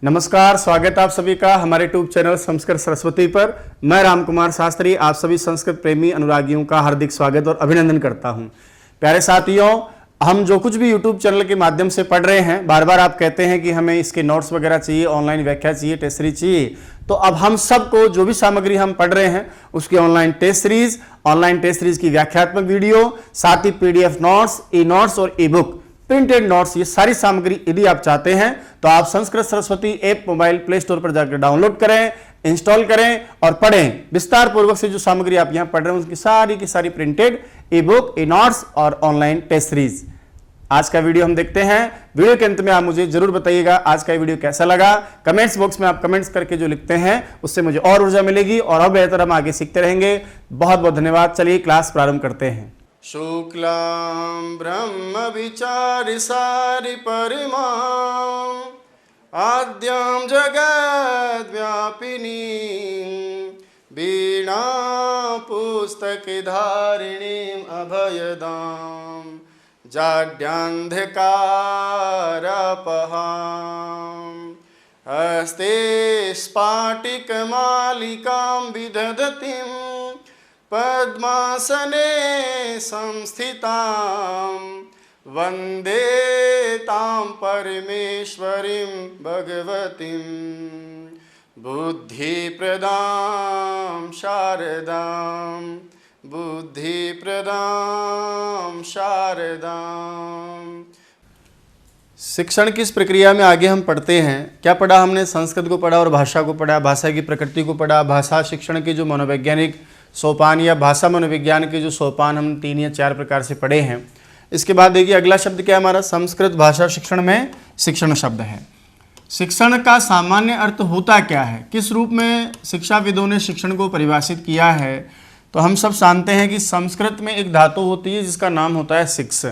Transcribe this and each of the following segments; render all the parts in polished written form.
नमस्कार, स्वागत है आप सभी का हमारे यूट्यूब चैनल संस्कृत सरस्वती पर। मैं रामकुमार शास्त्री आप सभी संस्कृत प्रेमी अनुरागियों का हार्दिक स्वागत और अभिनंदन करता हूं। प्यारे साथियों, हम जो कुछ भी यूट्यूब चैनल के माध्यम से पढ़ रहे हैं, बार बार आप कहते हैं कि हमें इसके नोट्स वगैरह चाहिए, ऑनलाइन व्याख्या चाहिए, टेस्ट सीरीज चाहिए। तो अब हम सबको जो भी सामग्री हम पढ़ रहे हैं उसकी ऑनलाइन टेस्ट सीरीज की व्याख्यात्मक वीडियो, साथ ही पीडीएफ नोट्स, ई नोट्स और ई बुक, प्रिंटेड नोट्स, ये सारी सामग्री यदि आप चाहते हैं तो आप Sanskrit Saraswati app mobile play store पर जाकर डाउनलोड करें, इंस्टॉल करें और पढ़ें। विस्तार पूर्वक से जो सामग्री आप यहां पढ़ रहे हैं उसकी सारी की सारी प्रिंटेड, ई बुक, ई नोट्स और ऑनलाइन टेस्ट सीरीज। आज का वीडियो हम देखते हैं। वीडियो के अंत में आप मुझे जरूर बताइएगा आज का वीडियो कैसा लगा। कमेंट्स बॉक्स में आप कमेंट्स करके जो लिखते हैं उससे मुझे और ऊर्जा मिलेगी और बेहतर हम आगे सीखते रहेंगे। बहुत बहुत धन्यवाद। चलिए क्लास प्रारंभ करते हैं। शुक्लां ब्रह्म विचारि सारि परिमां आद्यां जगद्व्यापिनीं वीणा पुस्तकधारिणीं अभयदां जाड्यान्धकारपहां हस्ते स्फाटिकमालिकां विदधतीं पद्मासने संस्थितां वन्दे तां परमेश्वरीं भगवतीं बुद्धिप्रदां शारदां शिक्षण की इस प्रक्रिया में आगे हम पढ़ते हैं। क्या पढ़ा हमने? संस्कृत को पढ़ा और भाषा को पढ़ा, भाषा की प्रकृति को पढ़ा, भाषा शिक्षण के जो मनोवैज्ञानिक सोपान या भाषा मनोविज्ञान के जो सोपान हम 3 या 4 प्रकार से पढ़े हैं। इसके बाद देखिए अगला शब्द क्या है हमारा? संस्कृत भाषा शिक्षण में शिक्षण शब्द है। शिक्षण का सामान्य अर्थ होता क्या है? किस रूप में शिक्षाविदों ने शिक्षण को परिभाषित किया है? तो हम सब जानते हैं कि संस्कृत में एक धातु होती है जिसका नाम होता है शिक्ष,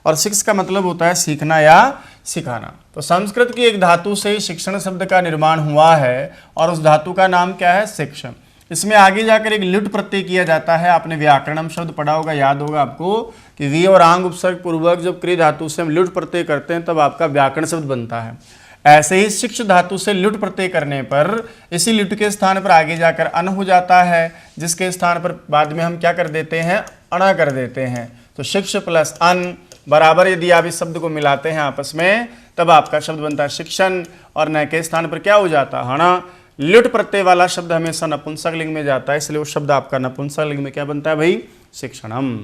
और शिक्ष का मतलब होता है सीखना या सिखाना। तो संस्कृत की एक धातु से शिक्षण शब्द का निर्माण हुआ है और उस धातु का नाम क्या है? शिक्षण। इसमें आगे जाकर एक लुट प्रत्यय किया जाता है। आपने व्याकरणम शब्द पढ़ा होगा, याद होगा आपको कि वी और आंग उपसर्ग पूर्वक जब क्रिय धातु से हम लुट प्रत्यय करते हैं तब आपका व्याकरण शब्द बनता है। ऐसे ही शिक्ष धातु से लुट प्रत्यय करने पर इसी लुट के स्थान पर आगे जाकर अन हो जाता है, जिसके स्थान पर बाद में हम क्या कर देते हैं? अणा कर देते हैं। तो शिक्ष प्लस अन बराबर यदि आप इस शब्द को मिलाते हैं आपस में तब आपका शब्द बनता है शिक्षण, और न के स्थान पर क्या हो जाता है? हणा। लुट प्रत्यय वाला शब्द हमेशा नपुंसक लिंग में जाता है, इसलिए वो शब्द आपका नपुंसक लिंग में क्या बनता है भाई? शिक्षणम।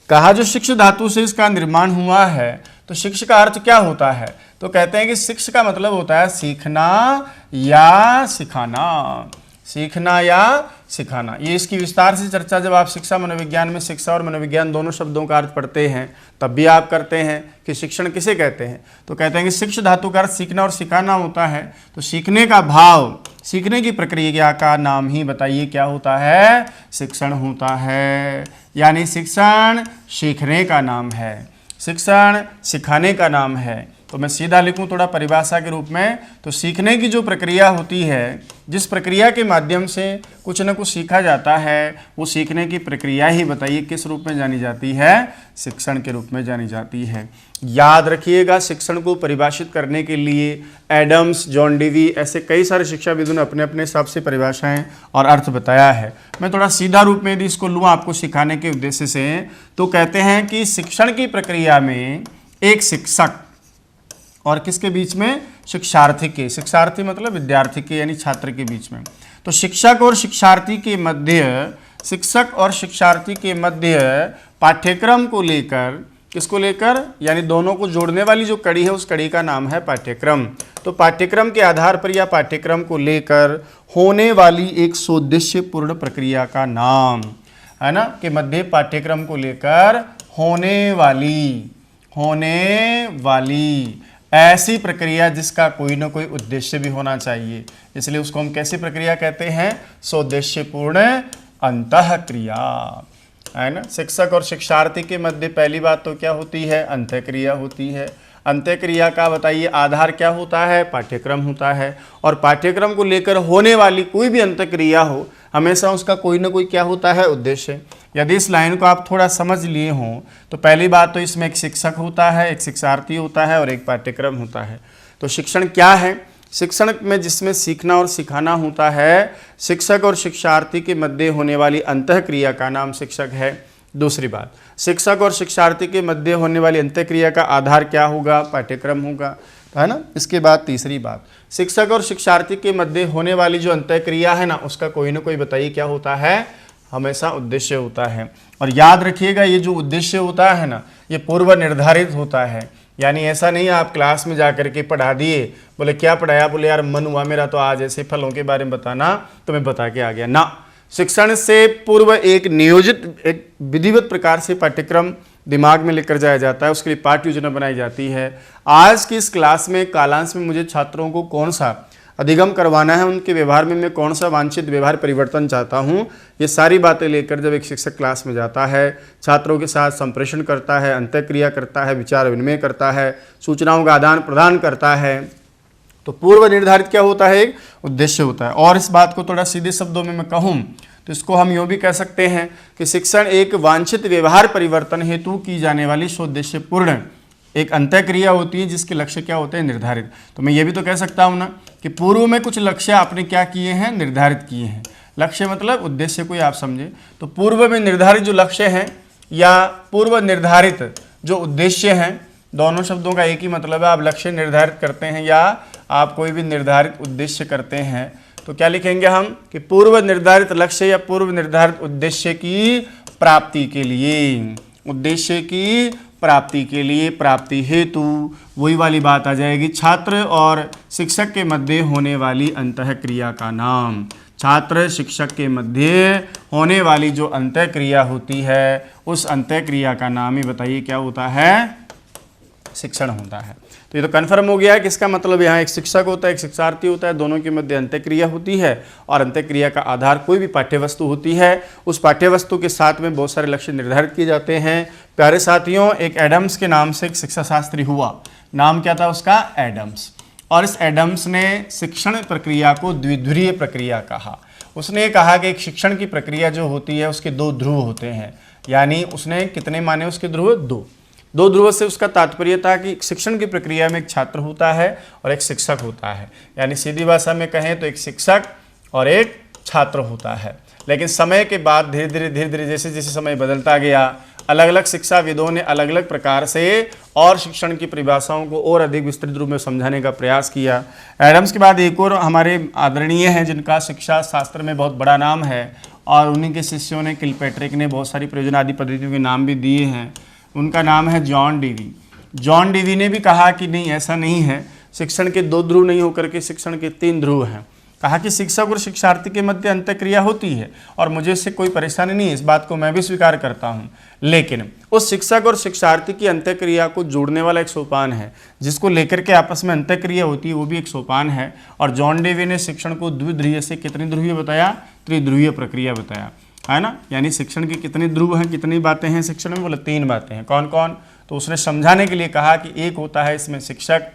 कहा जो शिक्ष धातु से इसका निर्माण हुआ है, तो शिक्ष का अर्थ क्या होता है? तो कहते हैं कि शिक्ष का मतलब होता है सीखना या सिखाना, सीखना या सिखाना। ये इसकी विस्तार से चर्चा जब आप शिक्षा मनोविज्ञान में शिक्षा और मनोविज्ञान दोनों शब्दों का अर्थ पढ़ते हैं तब भी आप करते हैं कि शिक्षण किसे कहते हैं। तो कहते हैं कि शिक्ष धातु का अर्थ सीखना और सिखाना होता है। तो सीखने का भाव, सीखने की प्रक्रिया का नाम ही बताइए क्या होता है? शिक्षण होता है। यानी शिक्षण सीखने का नाम है, शिक्षण सिखाने का नाम है। तो मैं सीधा लिखूं थोड़ा परिभाषा के रूप में, तो सीखने की जो प्रक्रिया होती है, जिस प्रक्रिया के माध्यम से कुछ न कुछ सीखा जाता है, वो सीखने की प्रक्रिया ही बताइए किस रूप में जानी जाती है? शिक्षण के रूप में जानी जाती है। याद रखिएगा, शिक्षण को परिभाषित करने के लिए एडम्स, जॉन डीवी, ऐसे कई सारे शिक्षाविदों ने अपने अपने हिसाब से परिभाषाएं और अर्थ बताया है। मैं थोड़ा सीधा रूप में यदि इसको लूँ आपको सिखाने के उद्देश्य से, तो कहते हैं कि शिक्षण की प्रक्रिया में एक शिक्षक और किसके बीच में? शिक्षार्थी के। शिक्षार्थी मतलब विद्यार्थी के यानी छात्र के बीच में। तो शिक्षक और शिक्षार्थी के मध्य, शिक्षक और शिक्षार्थी के मध्य पाठ्यक्रम को लेकर, किसको लेकर? यानी दोनों को जोड़ने वाली जो कड़ी है उस कड़ी का नाम है पाठ्यक्रम। तो पाठ्यक्रम के आधार पर या पाठ्यक्रम को लेकर होने वाली एक सौद्देश्यपूर्ण प्रक्रिया का नाम है ना, कि मध्य पाठ्यक्रम को लेकर होने वाली ऐसी प्रक्रिया जिसका कोई ना कोई उद्देश्य भी होना चाहिए, इसलिए उसको हम कैसी प्रक्रिया कहते हैं? सौद्देश्यपूर्ण अंतःक्रिया, है ना। शिक्षक और शिक्षार्थी के मध्य पहली बात तो क्या होती है? अंतःक्रिया होती है। अंतःक्रिया का बताइए आधार क्या होता है? पाठ्यक्रम होता है। और पाठ्यक्रम को लेकर होने वाली कोई भी अंतःक्रिया हो, हमेशा उसका कोई ना कोई क्या होता है? उद्देश्य। यदि इस लाइन को आप थोड़ा समझ लिए हों तो पहली बात तो इसमें एक शिक्षक होता है, एक शिक्षार्थी होता है और एक पाठ्यक्रम होता है। तो शिक्षण क्या है? शिक्षण में जिसमें सीखना और सिखाना होता है, शिक्षक और शिक्षार्थी के मध्य होने वाली अंतःक्रिया का नाम शिक्षक है। दूसरी बात, शिक्षक और शिक्षार्थी के मध्य होने वाली अंतःक्रिया का आधार क्या होगा? पाठ्यक्रम होगा, है ना। इसके बाद तीसरी बात, शिक्षक और शिक्षार्थी के मध्य होने वाली जो अंतःक्रिया है ना, उसका कोई ना कोई बताइए क्या होता है? हमेशा उद्देश्य होता है। और याद रखिएगा, ये जो उद्देश्य होता है ना, ये पूर्व निर्धारित होता है। यानी ऐसा नहीं है आप क्लास में जाकर के पढ़ा दिए, बोले क्या पढ़ाया, बोले यार मन हुआ मेरा तो आज ऐसे फलों के बारे में बताना, तो मैं बता के आ गया ना। शिक्षण से पूर्व एक नियोजित, एक विधिवत प्रकार से पाठ्यक्रम दिमाग में लेकर जाया जाता है, उसके लिए पाठ्य योजना बनाई जाती है। आज की इस क्लास में कालांश में मुझे छात्रों को कौन सा अधिगम करवाना है, उनके व्यवहार में मैं कौन सा वांछित व्यवहार परिवर्तन चाहता हूँ, ये सारी बातें लेकर जब एक शिक्षक क्लास में जाता है, छात्रों के साथ संप्रेषण करता है, अंतःक्रिया करता है, विचार विनिमय करता है, सूचनाओं का आदान प्रदान करता है, तो पूर्व निर्धारित क्या होता है? एक उद्देश्य होता है। और इस बात को थोड़ा सीधे शब्दों में मैं कहूँ तो इसको हम यूँ भी कह सकते हैं कि शिक्षण एक वांछित व्यवहार परिवर्तन हेतु की जाने वाली सौद्देश्यपूर्ण एक अंतःक्रिया होती है, जिसके लक्ष्य क्या होते हैं? निर्धारित। तो मैं ये भी तो कह सकता हूँ ना कि पूर्व में कुछ लक्ष्य आपने क्या किए हैं? निर्धारित किए हैं। लक्ष्य मतलब उद्देश्य को ही आप समझे, तो पूर्व में निर्धारित जो लक्ष्य हैं या पूर्व निर्धारित जो उद्देश्य हैं, दोनों शब्दों का एक ही मतलब है। आप लक्ष्य निर्धारित करते हैं या आप कोई भी निर्धारित उद्देश्य करते हैं, तो क्या लिखेंगे हम कि पूर्व निर्धारित लक्ष्य या पूर्व निर्धारित उद्देश्य की प्राप्ति के लिए, उद्देश्य की प्राप्ति के लिए, प्राप्ति हेतु, वही वाली बात आ जाएगी। छात्र और शिक्षक के मध्य होने वाली अंतःक्रिया का नाम, छात्र शिक्षक के मध्य होने वाली जो अंतःक्रिया होती है, उस अंतःक्रिया का नाम ही बताइए क्या होता है? शिक्षण होता है। तो ये तो कन्फर्म हो गया है कि इसका मतलब यहाँ एक शिक्षक होता है, एक शिक्षार्थी होता है, दोनों के मध्य अंतःक्रिया होती है और अंतःक्रिया का आधार कोई भी पाठ्यवस्तु होती है। उस पाठ्यवस्तु के साथ में बहुत सारे लक्ष्य निर्धारित किए जाते हैं। प्यारे साथियों, एक एडम्स के नाम से एक शिक्षाशास्त्री हुआ, नाम क्या था उसका? एडम्स। और इस एडम्स ने शिक्षण प्रक्रिया को द्विध्रुवीय प्रक्रिया कहा। उसने कहा कि एक शिक्षण की प्रक्रिया जो होती है उसके दो ध्रुव होते हैं। यानी उसने कितने माने उसके ध्रुव? दो ध्रुव से उसका तात्पर्य था कि शिक्षण की प्रक्रिया में एक छात्र होता है और एक शिक्षक होता है। यानी सीधी भाषा में कहें तो एक शिक्षक और एक छात्र होता है। लेकिन समय के बाद धीरे धीरे जैसे जैसे समय बदलता गया, अलग अलग शिक्षाविदों ने अलग अलग प्रकार से और शिक्षण की परिभाषाओं को और अधिक विस्तृत रूप में समझाने का प्रयास किया। एडम्स के बाद एक और हमारे आदरणीय हैं जिनका शिक्षा शास्त्र में बहुत बड़ा नाम है और उन्हीं के शिष्यों ने, किलपैट्रिक ने बहुत सारी प्रयोजन आदि पद्धतियों के नाम भी दिए हैं। उनका नाम है जॉन डेवी। जॉन डेवी ने भी कहा कि नहीं, ऐसा नहीं है, शिक्षण के दो ध्रुव नहीं होकर के शिक्षण के तीन ध्रुव हैं। कहा कि शिक्षक और शिक्षार्थी के मध्य अंतःक्रिया होती है और मुझे इससे कोई परेशानी नहीं है, इस बात को मैं भी स्वीकार करता हूँ। लेकिन उस शिक्षक और शिक्षार्थी की अंतःक्रिया को जोड़ने वाला एक सोपान है, जिसको लेकर के आपस में अंतःक्रिया होती है, वो भी एक सोपान है। और जॉन डेवी ने शिक्षण को द्विध्रुवीय से कितनी ध्रुवीय बताया? त्रिध्रुवीय प्रक्रिया बताया, है ना। यानी शिक्षण की कितने ध्रुव हैं, कितनी बातें हैं शिक्षण में? बोले तीन बातें हैं। कौन कौन? तो उसने समझाने के लिए कहा कि एक होता है इसमें शिक्षक।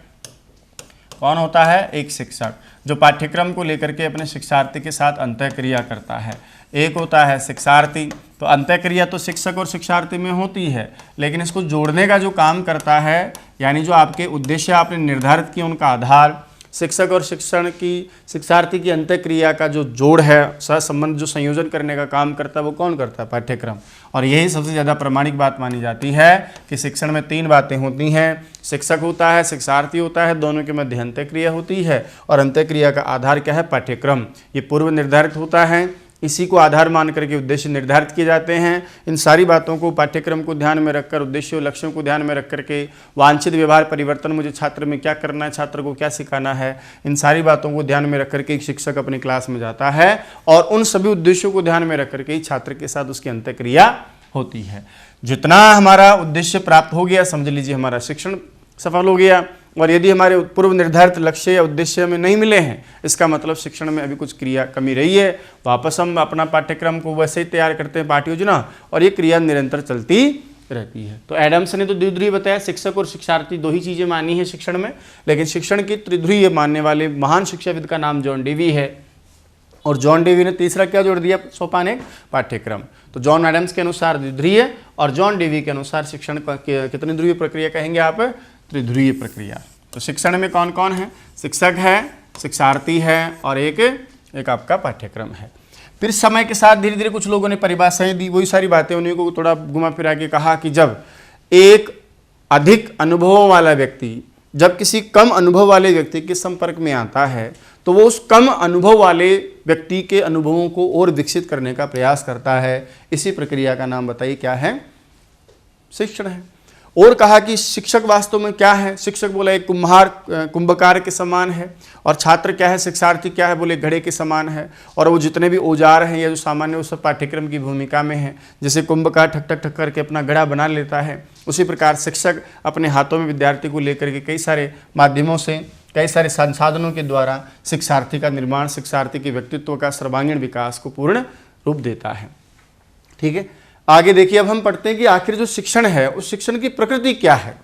कौन होता है? एक शिक्षक जो पाठ्यक्रम को लेकर के अपने शिक्षार्थी के साथ अंतःक्रिया करता है। एक होता है शिक्षार्थी। तो अंतःक्रिया तो शिक्षक और शिक्षार्थी में होती है, लेकिन इसको जोड़ने का जो काम करता है, यानी जो आपके उद्देश्य आपने निर्धारित किए उनका आधार, शिक्षक और शिक्षार्थी की अंतःक्रिया का जो जोड़ है, सहसंबंध जो संयोजन करने का काम करता है, वो कौन करता है? पाठ्यक्रम। और यही सबसे ज़्यादा प्रामाणिक बात मानी जाती है कि शिक्षण में तीन बातें होती हैं, शिक्षक होता है, शिक्षार्थी होता है, दोनों के मध्य अंतःक्रिया होती है और अंतःक्रिया का आधार क्या है? पाठ्यक्रम। ये पूर्व निर्धारित होता है, इसी को आधार मान करके उद्देश्य निर्धारित किए जाते हैं। इन सारी बातों को, पाठ्यक्रम को ध्यान में रखकर, उद्देश्य और लक्ष्यों को ध्यान में रख करके वांछित व्यवहार परिवर्तन, मुझे छात्र में क्या करना है, छात्र को क्या सिखाना है, इन सारी बातों को ध्यान में रख करके एक शिक्षक अपनी क्लास में जाता है और उन सभी उद्देश्यों को ध्यान में रख करके ही छात्र के साथ उसकी अंतःक्रिया होती है। जितना हमारा उद्देश्य प्राप्त हो गया, समझ लीजिए हमारा शिक्षण सफल हो गया। और यदि हमारे पूर्व निर्धारित लक्ष्य या उद्देश्य में नहीं मिले हैं, इसका मतलब शिक्षण में अभी कुछ क्रिया कमी रही है। वापस हम अपना पाठ्यक्रम को वैसे ही तैयार करते हैं, पाठ्य योजना, और ये क्रिया निरंतर चलती रहती है। तो एडम्स ने तो द्विध्रुवीय बताया, शिक्षक और शिक्षार्थी दो ही चीज़ें मानी है शिक्षण में, लेकिन शिक्षण की त्रिध्रुवीय मानने वाले महान शिक्षाविद का नाम जॉन डेवी है। और जॉन डेवी ने तीसरा क्या जोड़ दिया, सोपान एक पाठ्यक्रम। तो जॉन एडम्स के अनुसार द्विध्रुवीय और जॉन डेवी के अनुसार शिक्षण कितनी ध्रुवीय प्रक्रिया कहेंगे आप, त्रिध्रुवीय प्रक्रिया। तो शिक्षण में कौन कौन है, शिक्षक है, शिक्षार्थी है और एक आपका पाठ्यक्रम है। फिर समय के साथ धीरे धीरे कुछ लोगों ने परिभाषाएं दी, वही सारी बातें उन्हीं को थोड़ा घुमा फिरा के कहा कि जब एक अधिक अनुभवों वाला व्यक्ति जब किसी कम अनुभव वाले व्यक्ति के संपर्क में आता है तो वो उस कम अनुभव वाले व्यक्ति के अनुभवों को और विकसित करने का प्रयास करता है। इसी प्रक्रिया का नाम बताइए क्या है, शिक्षण है। और कहा कि शिक्षक वास्तव में क्या है, शिक्षक बोला एक कुंभकार के समान है, और छात्र क्या है, शिक्षार्थी क्या है, बोले घड़े के समान है। और वो जितने भी औजार हैं या जो सामान्य उस पाठ्यक्रम की भूमिका में है, जैसे कुंभकार ठक ठक ठक करके अपना घड़ा बना लेता है, उसी प्रकार शिक्षक अपने हाथों में विद्यार्थी को लेकर के कई सारे माध्यमों से, कई सारे संसाधनों के द्वारा शिक्षार्थी का निर्माण, शिक्षार्थी के व्यक्तित्व का सर्वांगीण विकास को पूर्ण रूप देता है। ठीक है, आगे देखिए, अब हम पढ़ते हैं कि आखिर जो शिक्षण है उस शिक्षण की प्रकृति क्या है।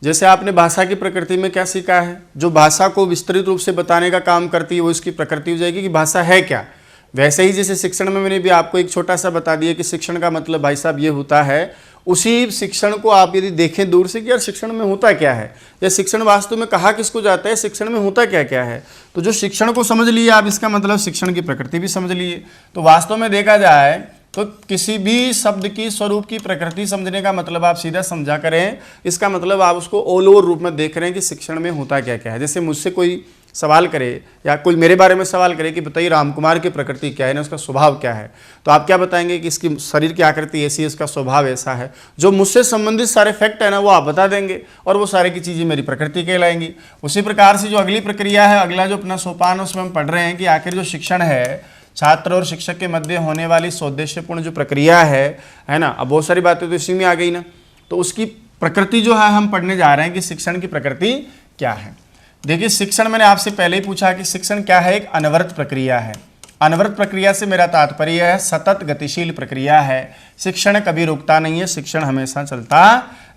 जैसे आपने भाषा की प्रकृति में क्या सीखा है, जो भाषा को विस्तृत रूप से बताने का काम करती है वो इसकी प्रकृति हो जाएगी कि भाषा है क्या। वैसे ही जैसे शिक्षण में मैंने भी आपको एक छोटा सा बता दिया कि शिक्षण का मतलब भाई साहब ये होता है, उसी शिक्षण को आप यदि देखें दूर से कि यार शिक्षण में होता क्या है, या शिक्षण वास्तव में कहा किसको जाता है, शिक्षण में होता क्या क्या है। तो जो शिक्षण को समझ लिए आप, इसका मतलब शिक्षण की प्रकृति भी समझ लिए। तो वास्तव में देखा जाए तो किसी भी शब्द की स्वरूप की प्रकृति समझने का मतलब आप सीधा समझा करें, इसका मतलब आप उसको ऑल ओवर रूप में देख रहे हैं कि शिक्षण में होता क्या क्या है। जैसे मुझसे कोई सवाल करे या कोई मेरे बारे में सवाल करे कि बताइए रामकुमार की प्रकृति क्या है ना, उसका स्वभाव क्या है, तो आप क्या बताएंगे कि इसकी शरीर की आकृति ऐसी है, इसका स्वभाव ऐसा है। जो मुझसे संबंधित सारे फैक्ट है ना वो आप बता देंगे और वो सारे की चीज़ें मेरी प्रकृति कहलाएंगी। उसी प्रकार से जो अगली प्रक्रिया है, अगला जो अपना सोपान उसमें हम पढ़ रहे हैं कि आखिर जो शिक्षण है छात्र और शिक्षक के मध्य होने वाली सौदेश्यपूर्ण जो प्रक्रिया है ना, अब बहुत सारी बातें तो इसी में आ गई ना, तो उसकी प्रकृति जो है हम पढ़ने जा रहे हैं कि शिक्षण की प्रकृति क्या है। देखिए, शिक्षण मैंने आपसे पहले ही पूछा कि शिक्षण क्या है, एक अनवरत प्रक्रिया है। अनवरत प्रक्रिया से मेरा तात्पर्य है सतत गतिशील प्रक्रिया है। शिक्षण कभी रुकता नहीं है, शिक्षण हमेशा चलता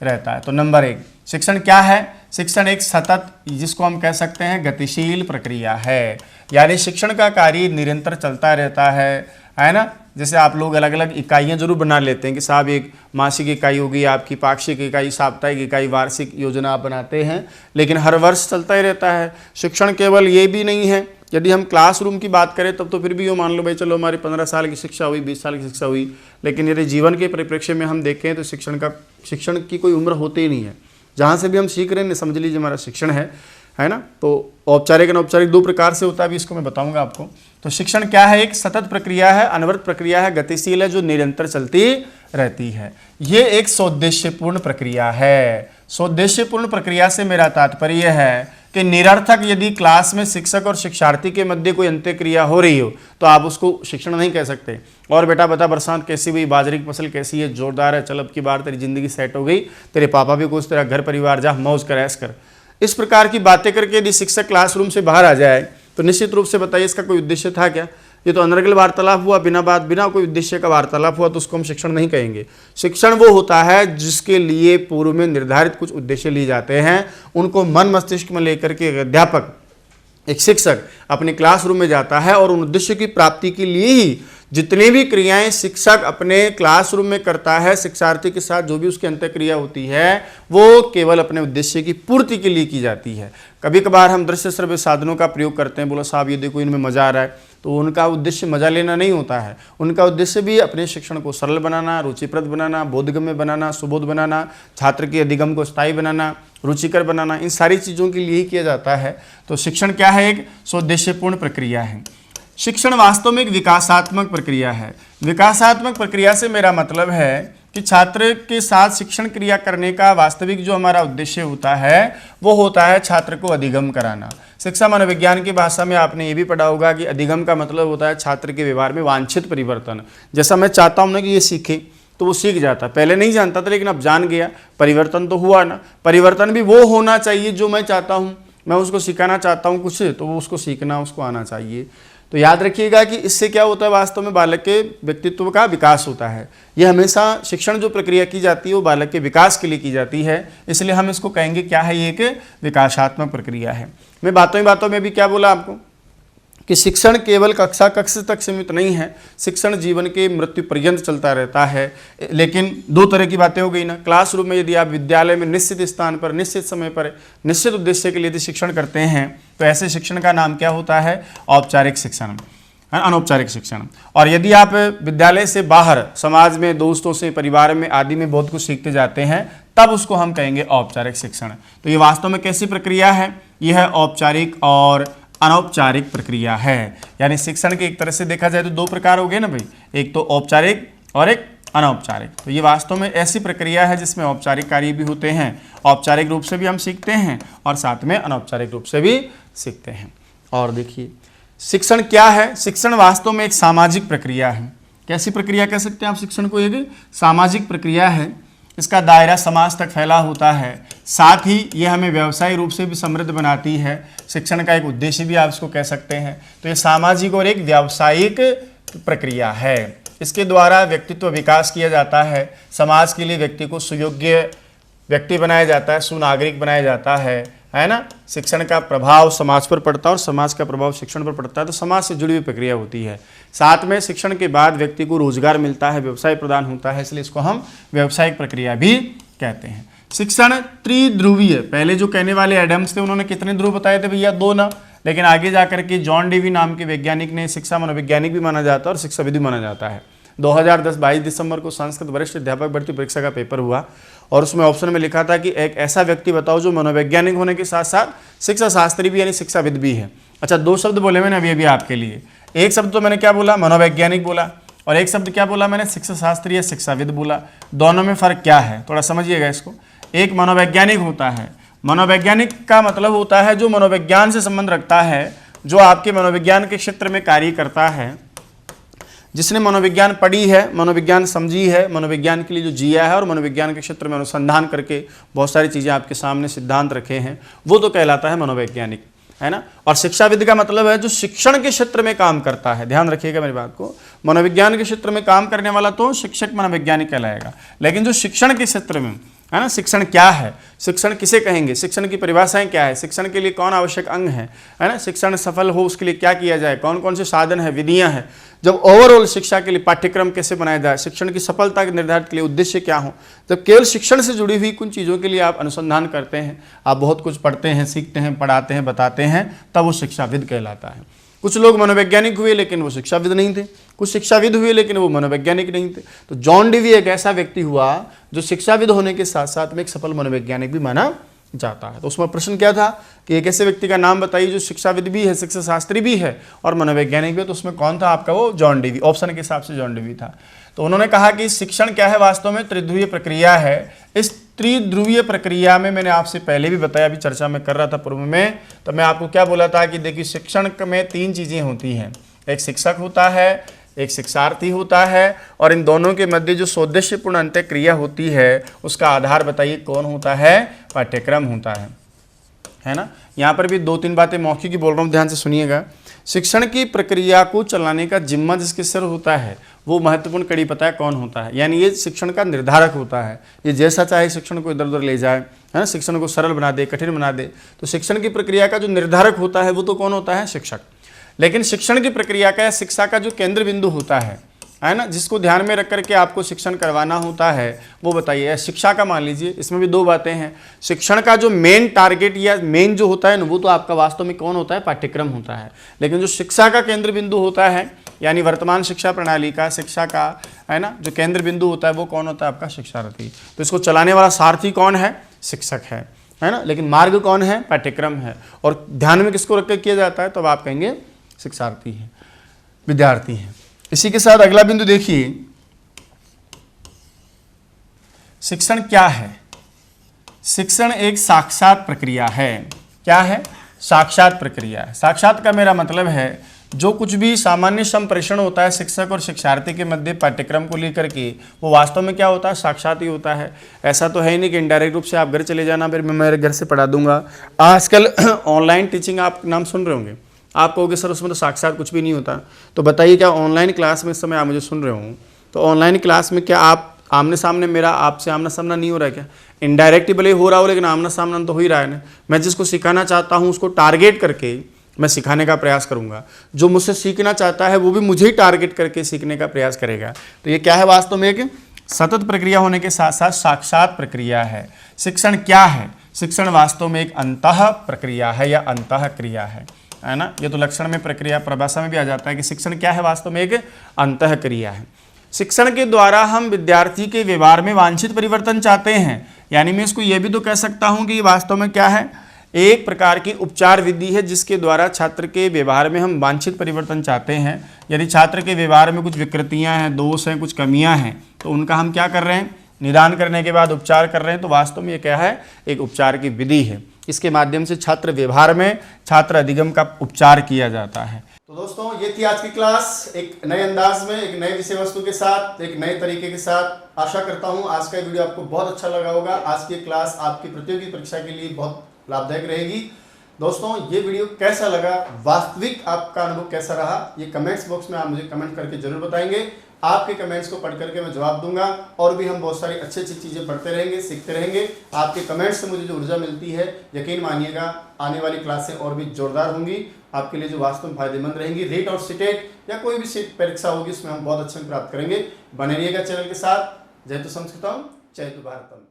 रहता है। तो नंबर 1, शिक्षण क्या है, शिक्षण एक सतत, जिसको हम कह सकते हैं गतिशील प्रक्रिया है, यानी शिक्षण का कार्य निरंतर चलता रहता है ना। जैसे आप लोग अलग अलग इकाइयाँ जरूर बना लेते हैं कि साहब एक मासिक इकाई होगी आपकी, पाक्षिक इकाई, साप्ताहिक इकाई, वार्षिक योजना आप बनाते हैं, लेकिन हर वर्ष चलता ही रहता है। शिक्षण केवल ये भी नहीं है, यदि हम क्लासरूम की बात करें तब तो फिर भी यो मान लो भाई चलो हमारी 15 साल की शिक्षा हुई, 20 साल की शिक्षा हुई, लेकिन यदि जीवन के परिप्रेक्ष्य में हम देखें तो शिक्षण की कोई उम्र होती ही नहीं है। जहाँ से भी हम सीख रहे हैं समझ लीजिए हमारा शिक्षण है ना। तो औपचारिक अनौपचारिक 2 प्रकार से होता है, अभी इसको मैं बताऊंगा आपको। तो शिक्षण क्या है, एक सतत प्रक्रिया है, अनवरत प्रक्रिया है, गतिशील है, जो निरंतर चलती रहती है। ये एक सौद्देश्यपूर्ण प्रक्रिया है। सौद्देश्यपूर्ण प्रक्रिया से मेरा तात्पर्य है कि निरर्थक यदि क्लास में शिक्षक और शिक्षार्थी के मध्य कोई अंत्यक्रिया हो रही हो तो आप उसको शिक्षण नहीं कह सकते। और बेटा बता बरसात कैसी हुई, बाजरे की फसल कैसी है, जोरदार है, चल अब की बार तेरी जिंदगी सेट हो गई, तेरे पापा भी कुछ, तेरा घर परिवार जा मौज कर ऐश कर। इस प्रकार की बातें करके यदि शिक्षक क्लासरूम से बाहर आ जाए तो निश्चित रूप से बताइए इसका कोई उद्देश्य था क्या। ये तो अनर्गल वार्तालाप हुआ, बिना कोई उद्देश्य का वार्तालाप हुआ, तो उसको हम शिक्षण नहीं कहेंगे। शिक्षण वो होता है जिसके लिए पूर्व में निर्धारित कुछ उद्देश्य लिए जाते हैं, उनको मन मस्तिष्क में लेकर के अध्यापक, एक शिक्षक अपने क्लासरूम में जाता है और उन उद्देश्य की प्राप्ति के लिए ही जितनी भी क्रियाएं शिक्षक अपने क्लासरूम में करता है शिक्षार्थी के साथ, जो भी उसकी अंतःक्रिया होती है वो केवल अपने उद्देश्य की पूर्ति के लिए की जाती है। कभी कभार हम दृश्य श्रव्य साधनों का प्रयोग करते हैं, बोला साहब ये देखो इनमें मजा आ रहा है, तो उनका उद्देश्य मजा लेना नहीं होता है, उनका उद्देश्य भी अपने शिक्षण को सरल बनाना, रुचिप्रद बनाना, बोधगम्य बनाना, सुबोध बनाना, छात्र के अधिगम को स्थायी बनाना, रुचिकर बनाना, इन सारी चीज़ों के लिए ही किया जाता है। तो शिक्षण क्या है, एक सौद्देश्यपूर्ण प्रक्रिया है। शिक्षण वास्तव में एक विकासात्मक प्रक्रिया है। विकासात्मक प्रक्रिया से मेरा मतलब है कि छात्र के साथ शिक्षण क्रिया करने का वास्तविक जो हमारा उद्देश्य होता है वो होता है छात्र को अधिगम कराना। शिक्षा मनोविज्ञान की भाषा में आपने ये भी पढ़ा होगा कि अधिगम का मतलब होता है छात्र के व्यवहार में वांछित परिवर्तन। जैसा मैं चाहता हूँ ना कि ये सीखे तो वो सीख जाता, पहले नहीं जानता था लेकिन अब जान गया, परिवर्तन तो हुआ ना। परिवर्तन भी वो होना चाहिए जो मैं चाहता हूँ, मैं उसको सिखाना चाहता हूँ कुछ, तो वो उसको सीखना, उसको आना चाहिए। तो याद रखिएगा कि इससे क्या होता है, वास्तव में बालक के व्यक्तित्व का विकास होता है। यह हमेशा शिक्षण जो प्रक्रिया की जाती है वो बालक के विकास के लिए की जाती है, इसलिए हम इसको कहेंगे क्या है, ये एक विकासात्मक प्रक्रिया है। मैं बातों में भी क्या बोला आपको कि शिक्षण केवल कक्षा कक्ष तक सीमित नहीं है, शिक्षण जीवन के मृत्यु पर्यंत चलता रहता है। लेकिन दो तरह की बातें हो गई ना, क्लासरूम में यदि आप विद्यालय में निश्चित स्थान पर, निश्चित समय पर, निश्चित उद्देश्य के लिए यदि शिक्षण करते हैं तो ऐसे शिक्षण का नाम क्या होता है? औपचारिक शिक्षण, अनौपचारिक शिक्षण। और यदि आप विद्यालय से बाहर समाज में, दोस्तों से, परिवार में आदि में बहुत कुछ सीखते जाते हैं तब उसको हम कहेंगे औपचारिक शिक्षण। तो ये वास्तव में कैसी प्रक्रिया है? यह है औपचारिक और अनौपचारिक प्रक्रिया है। यानी शिक्षण के एक तरह से देखा जाए तो दो प्रकार हो गए ना भाई, एक तो औपचारिक और एक अनौपचारिक। तो ये वास्तव में ऐसी प्रक्रिया है जिसमें औपचारिक कार्य भी होते हैं, औपचारिक रूप से भी हम सीखते हैं और साथ में अनौपचारिक रूप से भी सीखते हैं। और देखिए शिक्षण क्या है? शिक्षण वास्तव में एक सामाजिक प्रक्रिया है। कैसी प्रक्रिया कह सकते हैं आप शिक्षण को? एक सामाजिक प्रक्रिया है। इसका दायरा समाज तक फैला होता है, साथ ही ये हमें व्यवसायिक रूप से भी समृद्ध बनाती है। शिक्षण का एक उद्देश्य भी आप इसको कह सकते हैं। तो ये सामाजिक और एक व्यावसायिक प्रक्रिया है। इसके द्वारा व्यक्तित्व विकास किया जाता है, समाज के लिए व्यक्ति को सुयोग्य व्यक्ति बनाया जाता है, सुनागरिक बनाया जाता है ना। शिक्षण का प्रभाव समाज पर पड़ता है और समाज का प्रभाव शिक्षण पर पड़ता है, तो समाज से जुड़ी हुई प्रक्रिया होती है। साथ में शिक्षण के बाद व्यक्ति को रोजगार मिलता है, व्यवसाय प्रदान होता है, इसलिए इसको हम व्यावसायिक प्रक्रिया भी कहते हैं। शिक्षण त्रिध्रुवीय, पहले जो कहने वाले एडम्स थे उन्होंने कितने ध्रुव बताए थे भैया? 2 ना। लेकिन आगे जाकर के जॉन डेवी नाम के वैज्ञानिक ने, शिक्षा मनोवैज्ञानिक भी माना जाता है और शिक्षाविद भी माना जाता है। 2010 22 दिसंबर को संस्कृत वरिष्ठ अध्यापक भर्ती परीक्षा का पेपर हुआ और उसमें ऑप्शन में लिखा था कि एक ऐसा व्यक्ति बताओ जो मनोवैज्ञानिक होने के साथ साथ शिक्षा शास्त्री भी यानी शिक्षाविद भी है। अच्छा, 2 शब्द बोले मैंने अभी आपके लिए। एक शब्द तो मैंने क्या बोला? मनोवैज्ञानिक बोला, और एक शब्द क्या बोला मैंने? शिक्षा शास्त्री या शिक्षाविद बोला। दोनों में फर्क क्या है थोड़ा समझिएगा इसको। एक मनोवैज्ञानिक होता है, मनोवैज्ञानिक का मतलब होता है जो मनोविज्ञान से संबंध रखता है, जो आपके मनोविज्ञान के क्षेत्र में कार्य करता है, जिसने मनोविज्ञान पढ़ी है, मनोविज्ञान समझी है, मनोविज्ञान के लिए जो जिया है और मनोविज्ञान के क्षेत्र में अनुसंधान करके बहुत सारी चीज़ें आपके सामने सिद्धांत रखे हैं, वो तो कहलाता है मनोवैज्ञानिक, है ना। और शिक्षाविद का मतलब है जो शिक्षण के क्षेत्र में काम करता है। ध्यान रखिएगा मेरी बात को, मनोविज्ञान के क्षेत्र में काम करने वाला तो शिक्षक मनोवैज्ञानिक कहलाएगा, लेकिन जो शिक्षण के क्षेत्र में, है ना, शिक्षण क्या है, शिक्षण किसे कहेंगे, शिक्षण की परिभाषाएं क्या है, शिक्षण के लिए कौन आवश्यक अंग है ना, शिक्षण सफल हो उसके लिए क्या किया जाए, कौन कौन से साधन है, विधियां हैं, जब ओवरऑल शिक्षा के लिए पाठ्यक्रम कैसे बनाया जाए, शिक्षण की सफलता के निर्धारित के लिए उद्देश्य क्या हो, जब केवल शिक्षण से जुड़ी हुई कुछ चीज़ों के लिए आप अनुसंधान करते हैं, आप बहुत कुछ पढ़ते हैं, सीखते हैं, पढ़ाते हैं, बताते हैं, तब वो शिक्षाविद कहलाता है। कुछ लोग मनोवैज्ञानिक हुए लेकिन वो शिक्षाविद नहीं थे, कुछ शिक्षाविद हुए लेकिन वो मनोवैज्ञानिक नहीं थे। तो जॉन डेवी एक ऐसा व्यक्ति हुआ जो शिक्षाविद होने के साथ साथ में एक सफल मनोवैज्ञानिक भी माना जाता है। तो उसमें प्रश्न क्या था कि एक ऐसे व्यक्ति का नाम बताइए जो शिक्षाविद भी है, शिक्षा शास्त्री भी है और मनोवैज्ञानिक भी है। तो उसमें कौन था आपका? वो जॉन डेवी, ऑप्शन के हिसाब से जॉन डेवी था। तो उन्होंने कहा कि शिक्षण क्या है, वास्तव में त्रिध्रुवीय प्रक्रिया है। इस त्रिध्रुवीय प्रक्रिया में मैंने आपसे पहले भी बताया, अभी चर्चा में कर रहा था पूर्व में, तो मैं आपको क्या बोला था कि देखिए शिक्षण में 3 चीज़ें होती हैं, एक शिक्षक होता है, एक शिक्षार्थी होता है, और इन दोनों के मध्य जो सौदेश्यपूर्ण अंतःक्रिया होती है उसका आधार बताइए कौन होता है? पाठ्यक्रम होता है ना। यहाँ पर भी 2-3 बातें मौखिक की बोल रहा हूँ, ध्यान से सुनिएगा। शिक्षण की प्रक्रिया को चलाने का जिम्मा जिसके सिर होता है वो महत्वपूर्ण कड़ी पता है कौन होता है, यानी ये शिक्षण का निर्धारक होता है। ये जैसा चाहे शिक्षण को इधर उधर ले जाए, है ना, शिक्षण को सरल बना दे, कठिन बना दे, तो शिक्षण की प्रक्रिया का जो निर्धारक होता है वो तो कौन होता है? शिक्षक। लेकिन शिक्षण की प्रक्रिया का या शिक्षा का जो केंद्र बिंदु होता है ना, जिसको ध्यान में रख करके आपको शिक्षण करवाना होता है, वो बताइए। शिक्षा का मान लीजिए, इसमें भी 2 बातें हैं। शिक्षण का जो मेन टारगेट या मेन जो होता है ना, वो तो आपका वास्तव में कौन होता है? पाठ्यक्रम होता है। लेकिन जो शिक्षा का केंद्र बिंदु होता है, यानी वर्तमान शिक्षा प्रणाली का, शिक्षा का, है ना, जो केंद्र बिंदु होता है वो कौन होता है? आपका शिक्षार्थी। तो इसको चलाने वाला सारथी कौन है? शिक्षक है ना। लेकिन मार्ग कौन है? पाठ्यक्रम है। और ध्यान में किसको रख कर किया जाता है? तो आप कहेंगे शिक्षार्थी है, विद्यार्थी है। इसी के साथ अगला बिंदु देखिए, शिक्षण क्या है? शिक्षण एक साक्षात प्रक्रिया है। क्या है? साक्षात प्रक्रिया है। साक्षात का मेरा मतलब है जो कुछ भी सामान्य संप्रेषण होता है शिक्षक और शिक्षार्थी के मध्य पाठ्यक्रम को लेकर के, वो वास्तव में क्या होता है? साक्षात ही होता है। ऐसा तो है ही नहीं कि इनडायरेक्ट रूप से आप घर चले जाना फिर मैं मेरे घर से पढ़ा दूंगा। आजकल ऑनलाइन टीचिंग आप नाम सुन रहे होंगे, आप कहोगे सर उसमें तो साक्षात कुछ भी नहीं होता। तो बताइए क्या ऑनलाइन क्लास में इस समय आप मुझे सुन रहे हो, तो ऑनलाइन क्लास में क्या आप आमने सामने, मेरा आपसे आमना सामना नहीं हो रहा है क्या? इनडायरेक्ट भले हो रहा हो लेकिन आमना सामना तो हो ही रहा है ना। मैं जिसको सिखाना चाहता हूँ उसको टारगेट करके मैं सिखाने का प्रयास करूंगा। जो मुझसे सीखना चाहता है वो भी मुझे ही टारगेट करके सीखने का प्रयास करेगा। तो ये क्या है, वास्तव में एक सतत प्रक्रिया होने के साथ साथ साक्षात प्रक्रिया है। शिक्षण क्या है? शिक्षण वास्तव में एक अंतः प्रक्रिया है या अंतः क्रिया है ना। ये तो लक्षण में प्रक्रिया परिभाषा में भी आ जाता है कि शिक्षण क्या है, वास्तव में एक अंतः क्रिया है। शिक्षण के द्वारा हम विद्यार्थी के व्यवहार में वांछित परिवर्तन चाहते हैं। यानी मैं इसको ये भी तो कह सकता हूँ कि वास्तव में क्या है, एक प्रकार की उपचार विधि है जिसके द्वारा छात्र के व्यवहार में हम वांछित परिवर्तन चाहते हैं। यदि छात्र के व्यवहार में कुछ विकृतियां हैं, दोष हैं, कुछ कमियां हैं, तो उनका हम क्या कर रहे हैं, निदान करने के बाद उपचार कर रहे हैं। तो वास्तव में ये क्या है, एक उपचार की विधि है। इसके माध्यम से छात्र व्यवहार में छात्र अधिगम का उपचार किया जाता है। तो दोस्तों, ये थी आज की क्लास, एक नए अंदाज में, एक नए विषय वस्तु के साथ, एक नए तरीके के साथ। आशा करता हूँ आज का वीडियो आपको बहुत अच्छा लगा होगा। आज की क्लास आपकी प्रतियोगी परीक्षा के लिए बहुत लाभदायक रहेगी। दोस्तों, ये वीडियो कैसा लगा, वास्तविक आपका अनुभव कैसा रहा, ये कमेंट्स बॉक्स में आप मुझे कमेंट करके जरूर बताएंगे। आपके कमेंट्स को पढ़ करके मैं जवाब दूंगा और भी हम बहुत सारी अच्छी अच्छी चीज़ें पढ़ते रहेंगे, सीखते रहेंगे। आपके कमेंट्स से मुझे जो ऊर्जा मिलती है, यकीन मानिएगा आने वाली क्लासें और भी जोरदार होंगी, आपके लिए जो वास्तव में फायदेमंद रहेंगी। रीट और सीटेट या कोई भी सीट परीक्षा होगी, उसमें हम बहुत अच्छे प्राप्त करेंगे। बने रहिएगा चैनल के साथ। जय तो संस्कृतम, जय तो भारतम।